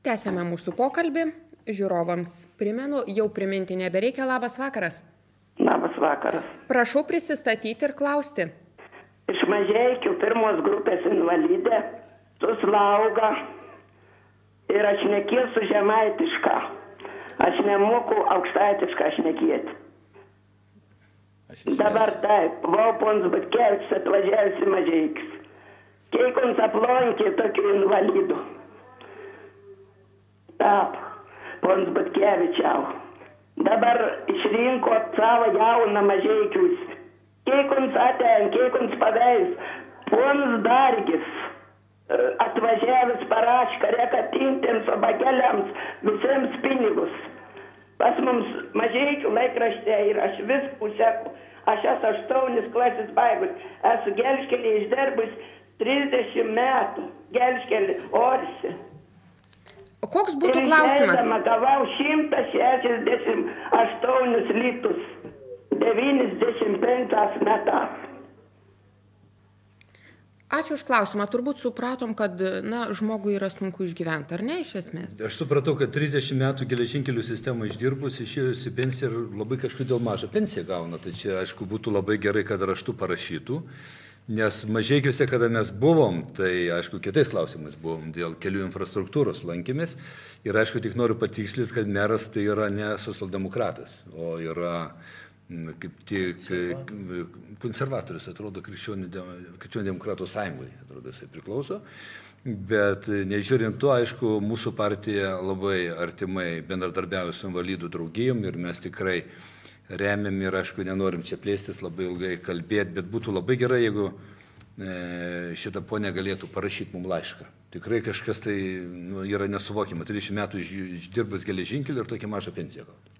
Tęsiame mūsų pokalbį. Žiūrovams primenu, jau priminti nebereikia. Labas vakaras. Labas vakaras. Prašau prisistatyti ir klausti. Iš Mažeikių pirmos grupės invalidė, su slauga ir aš nekėsiu žemaitišką. Aš nemoku aukštaitišką šnekėti. Dabar taip, pons Butkevičius atvažiavęs į Mažeikius. Keikons aplankė tokių invalidų. Taip, pons Butkevičiau. Dabar išrinko savo jauną Mažeikius. Keikons atein, keikons paveis. Pons Dargis atvažiavęs parašką rekatintiems obageliams visiems pinigus. Pas mums Mažeikių laikrašte ir aš vis puseku. Aš esu 8 klasės baigus. Esu Gelžkelį išdirbus 30 metų. Gelžkelį Orsi. O koks būtų klausimas? Ir gavau 168 litus 95 metais. Ačiū už klausimą. Turbūt supratom, kad žmogui yra sunku išgyventi, ar ne, iš esmės? Aš supratau, kad 30 metų geležinkelių sistemą išdirbus, išėjus į pensiją ir labai kažkodėl mažą pensiją gauna. Tai čia, aišku, būtų labai gerai, kad raštu parašytų. Nes Mažeikiuose, kada mes buvom, tai, aišku, kitais klausimais buvom, dėl kelių infrastruktūros lankėmės. Ir, aišku, tik noriu patikslinti, kad meras tai yra ne socialdemokratas, o yra kaip tik konservatorius, atrodo, Krikščionių demokratų sąjungai, atrodo, jisai priklauso. Bet nežiūrint to, aišku, mūsų partija labai artimai bendradarbiauja su invalidų draugijom ir mes tikrai remiam ir, aišku, nenorim čia plėstis, labai ilgai kalbėti, bet būtų labai gerai, jeigu šitą ponę galėtų parašyti mums laišką. Tikrai kažkas tai yra nesuvokiama. 30 metų išdirbęs geležinkelį ir tokią mažą pensiją gauti.